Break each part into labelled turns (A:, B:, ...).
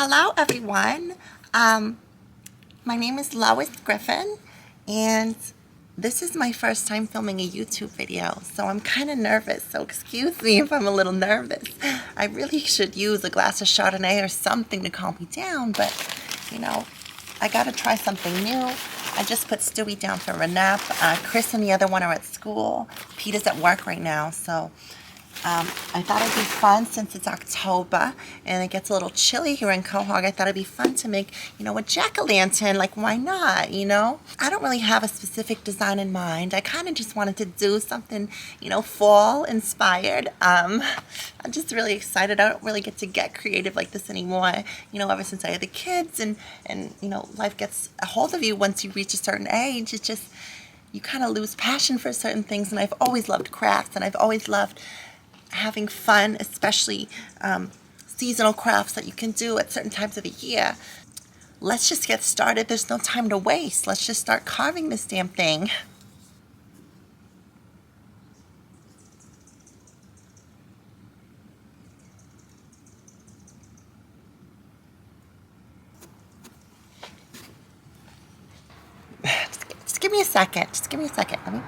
A: Hello everyone. My name is Lois Griffin and this is my first time filming a YouTube video, so I'm kind of nervous, so excuse me if I'm a little nervous. I really should use a glass of Chardonnay or something to calm me down, but you know, I gotta try something new. I just put Stewie down for a nap. Chris and the other one are at school. Peter's at work right now, so I thought it'd be fun since it's October and it gets a little chilly here in Quahog. I thought it'd be fun to make, a jack-o'-lantern. Like, why not, I don't really have a specific design in mind. I kind of just wanted to do something, fall inspired. I'm just really excited. I don't really get creative like this anymore, ever since I had the kids and life gets a hold of you once you reach a certain age. It's just, you kind of lose passion for certain things, and I've always loved crafts, and I've always loved having fun, especially seasonal crafts that you can do at certain times of the year. Let's just get started. There's no time to waste. Let's just start carving this damn thing. Just give me a second. Just give me a second.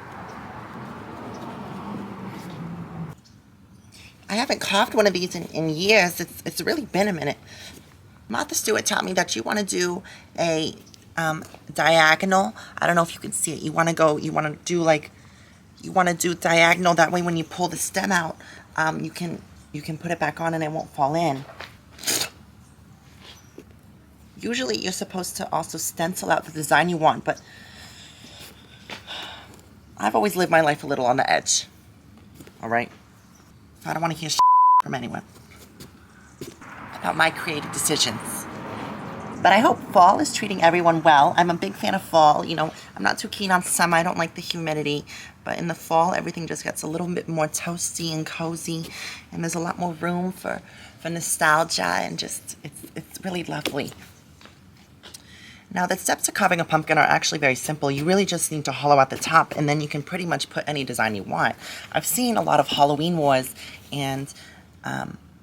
A: I haven't carved one of these in years. It's really been a minute. Martha Stewart taught me that you want to do a diagonal. I don't know if you can see it. You want to do diagonal. That way when you pull the stem out, you can put it back on and it won't fall in. Usually you're supposed to also stencil out the design you want, but I've always lived my life a little on the edge. All right? I don't want to hear from anyone about my creative decisions. But I hope fall is treating everyone well. I'm a big fan of fall. I'm not too keen on summer. I don't like the humidity. But in the fall, everything just gets a little bit more toasty and cozy. And there's a lot more room for nostalgia. And just, it's really lovely. Now, the steps to carving a pumpkin are actually very simple. You really just need to hollow out the top, and then you can pretty much put any design you want. I've seen a lot of Halloween wars, and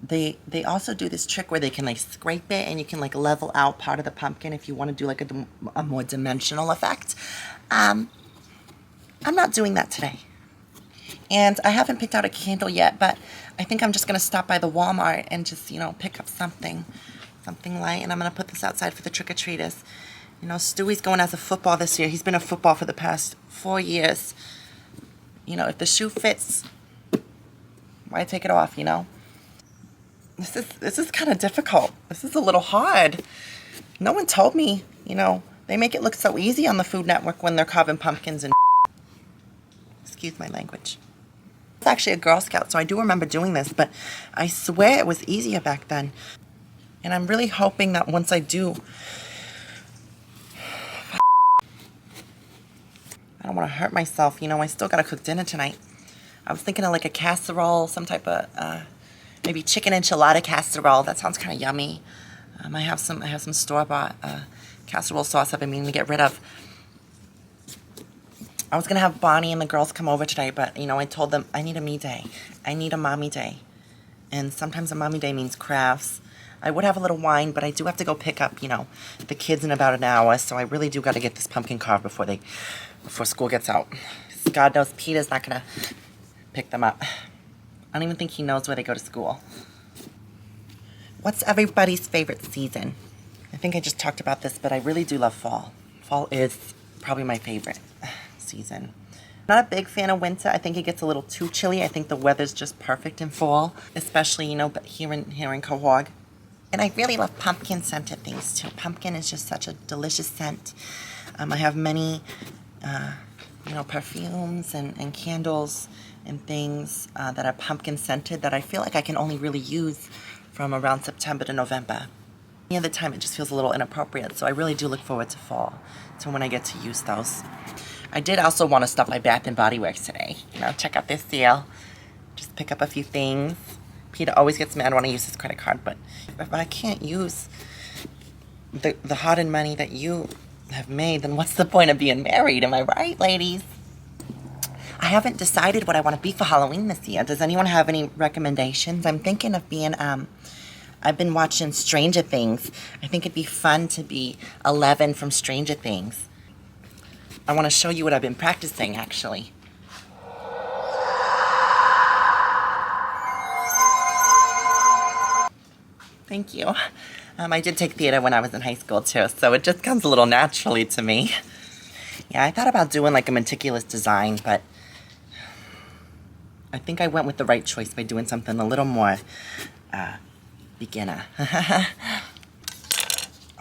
A: they also do this trick where they can scrape it, and you can level out part of the pumpkin if you want to do a more dimensional effect. I'm not doing that today. And I haven't picked out a candle yet, but I think I'm just going to stop by the Walmart and just, pick up something light, and I'm going to put this outside for the trick-or-treaters. Stewie's going as a football this year. He's been a football for the past 4 years. If the shoe fits, why take it off, This is kind of difficult. This is a little hard. No one told me, they make it look so easy on the Food Network when they're carving pumpkins and excuse my language. I was actually a Girl Scout, so I do remember doing this, but I swear it was easier back then. And I'm really hoping that once I do, I don't want to hurt myself. I still got to cook dinner tonight. I was thinking of a casserole, some type of, maybe chicken enchilada casserole. That sounds kind of yummy. I have some store-bought casserole sauce I've been meaning to get rid of. I was going to have Bonnie and the girls come over today, but, I told them I need a me day. I need a mommy day. And sometimes a mommy day means crafts. I would have a little wine, but I do have to go pick up, the kids in about an hour, so I really do got to get this pumpkin carved before school gets out. God knows Peter's not going to pick them up. I don't even think he knows where they go to school. What's everybody's favorite season? I think I just talked about this, but I really do love fall. Fall is probably my favorite season. Not a big fan of winter. I think it gets a little too chilly. I think the weather's just perfect in fall, especially, but here in Quahog. And I really love pumpkin scented things too. Pumpkin is just such a delicious scent. I have many, perfumes and candles and things that are pumpkin scented that I feel like I can only really use from around September to November. Any other time it just feels a little inappropriate, so I really do look forward to fall, to when I get to use those. I did also want to stop by Bath and Body Works today. Check out this sale. Just pick up a few things. Peter always gets mad when I use his credit card, but if I can't use the hard-earned money that you have made, then what's the point of being married? Am I right, ladies? I haven't decided what I want to be for Halloween this year. Does anyone have any recommendations? I'm thinking of being I've been watching Stranger Things. I think it'd be fun to be 11 from Stranger Things. I want to show you what I've been practicing, actually. Thank you. I did take theater when I was in high school, too, so it just comes a little naturally to me. Yeah, I thought about doing like a meticulous design, but I think I went with the right choice by doing something a little more beginner.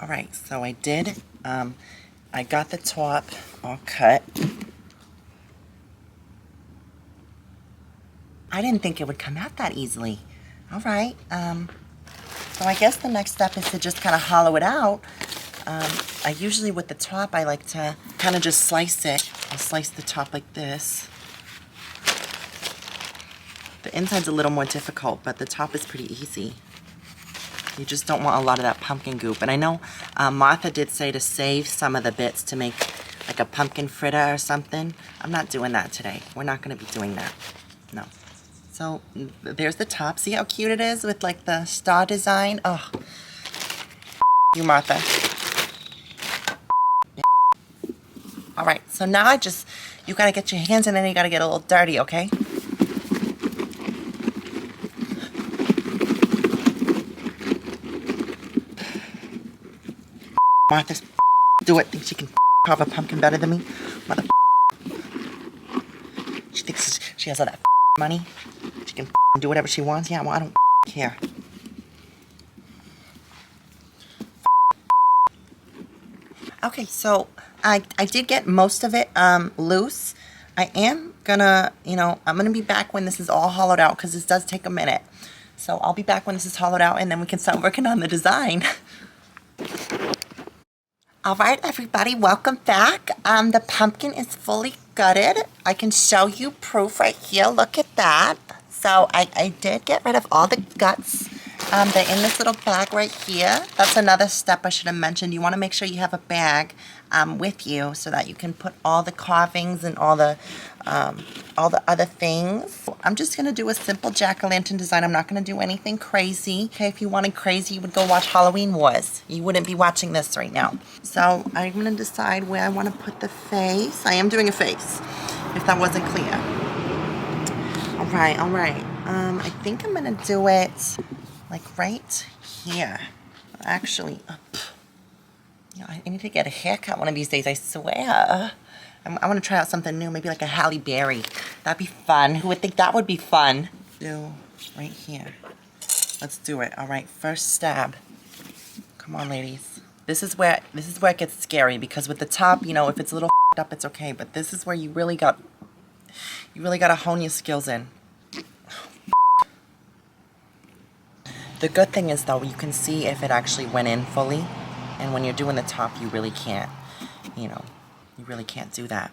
A: All right, so I did, I got the top all cut. I didn't think it would come out that easily. All right, so I guess the next step is to just kind of hollow it out. I usually with the top, I like to kind of just slice it. I'll slice the top like this. The inside's a little more difficult, but the top is pretty easy. You just don't want a lot of that pumpkin goop. And I know Martha did say to save some of the bits to make like a pumpkin fritter or something. I'm not doing that today. We're not going to be doing that. No. So there's the top. See how cute it is with like the star design? Oh, you Martha. All right, so now you gotta get your hands in there, you gotta get a little dirty, okay? Martha's do it, thinks she can carve a pumpkin better than me. Mother. She thinks she has all that money. She can do whatever she wants. Yeah, well, I don't care. Okay, so I did get most of it loose. I am gonna, I'm gonna be back when this is all hollowed out because this does take a minute. So I'll be back when this is hollowed out and then we can start working on the design. All right, everybody, welcome back. The pumpkin is fully gutted. I can show you proof right here. Look at that. So I did get rid of all the guts. They're in this little bag right here. That's another step I should have mentioned. You want to make sure you have a bag with you so that you can put all the carvings and all the other things. I'm just going to do a simple jack-o'-lantern design. I'm not going to do anything crazy. Okay, if you wanted crazy, you would go watch Halloween Wars. You wouldn't be watching this right now. So I'm going to decide where I want to put the face. I am doing a face, if that wasn't clear. All right, all right. I think I'm going to do it like right here. Actually, I need to get a haircut one of these days, I swear. I want to try out something new, maybe like a Halle Berry. That'd be fun. Who would think that would be fun? Do right here. Let's do it. All right, first stab. Come on, ladies. This is where it gets scary because with the top, if it's a little up, it's okay. But this is where you really got to hone your skills in. The good thing is though, you can see if it actually went in fully. And when you're doing the top, you really can't, you really can't do that.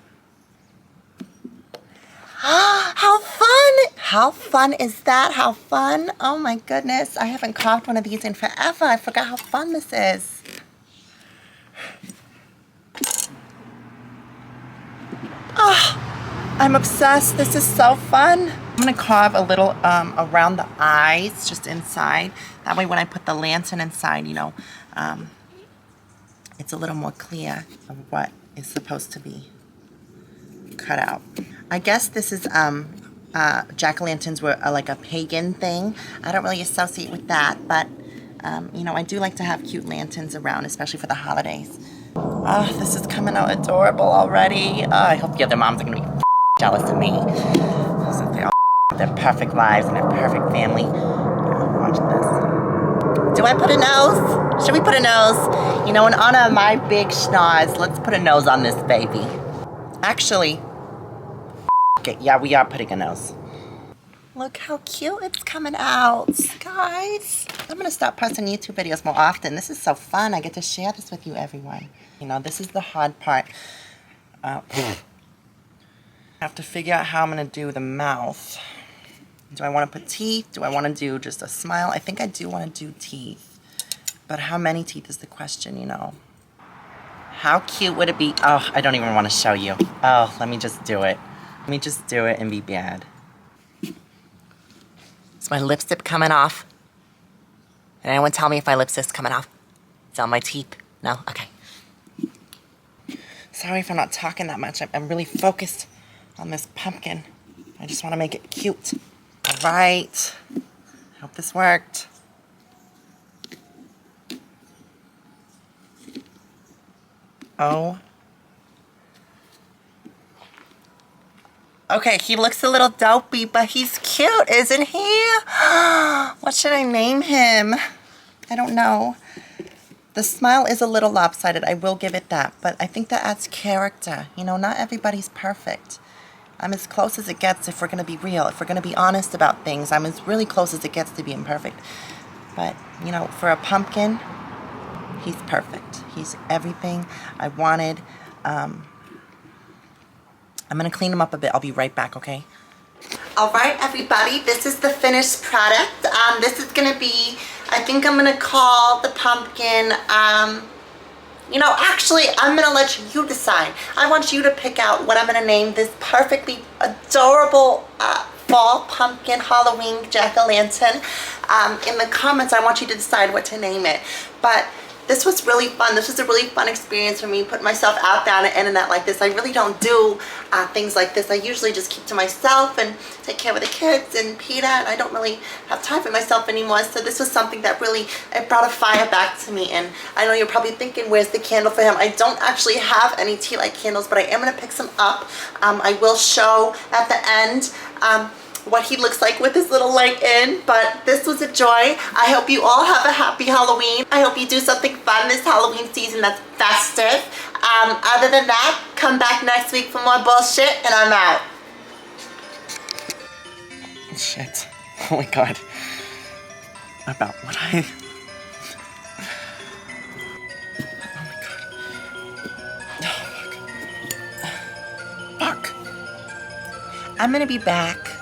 A: How fun! How fun is that? How fun? Oh my goodness, I haven't carved one of these in forever. I forgot how fun this is. Oh, I'm obsessed. This is so fun. I'm gonna carve a little around the eyes, just inside. That way when I put the lantern inside, it's a little more clear of what is supposed to be cut out. I guess this is jack-o'-lanterns were like a pagan thing. I don't really associate with that, but I do like to have cute lanterns around, especially for the holidays. Oh, this is coming out adorable already. Oh, I hope the other moms are gonna be jealous of me since they all have their perfect lives and their perfect family. Watch this. Do I put a nose? Should we put a nose? In honor of my big schnoz, let's put a nose on this baby. Actually, okay, yeah, we are putting a nose. Look how cute it's coming out, guys. I'm gonna start posting YouTube videos more often. This is so fun. I get to share this with you, everyone. This is the hard part. I have to figure out how I'm gonna do the mouth. Do I want to put teeth? Do I want to do just a smile? I think I do want to do teeth. But how many teeth is the question, How cute would it be? Oh, I don't even want to show you. Oh, let me just do it. Let me just do it and be bad. Is my lipstick coming off? And anyone tell me if my lipstick's coming off? It's on my teeth. No? Okay. Sorry if I'm not talking that much. I'm really focused on this pumpkin. I just want to make it cute. All right. Hope this worked. Oh. Okay, he looks a little dopey, but he's cute, isn't he? What should I name him? I don't know. The smile is a little lopsided, I will give it that, but I think that adds character. You know, not everybody's perfect. I'm as close as it gets if we're going to be real. If we're going to be honest about things, I'm as really close as it gets to being perfect. But, you know, for a pumpkin, he's perfect. He's everything I wanted. I'm going to clean him up a bit. I'll be right back, okay? All right, everybody. This is the finished product. This is going to be, I think I'm going to call the pumpkin, you know, actually, I'm going to let you decide. I want you to pick out what I'm going to name this perfectly adorable fall pumpkin Halloween jack-o'-lantern. In the comments, I want you to decide what to name it. But this was really fun. This was a really fun experience for me, putting myself out there on the internet like this. I really don't do things like this. I usually just keep to myself and take care of the kids and Peter, and I don't really have time for myself anymore. So this was something that really, it brought a fire back to me. And I know you're probably thinking, where's the candle for him? I don't actually have any tea light candles, but I am going to pick some up. I will show at the end what he looks like with his little leg in, but this was a joy. I hope you all have a happy Halloween. I hope you do something fun this Halloween season that's festive. Other than that, come back next week for more bullshit, and I'm out. Shit. Oh my god. About what I... Oh my god. Fuck. I'm gonna be back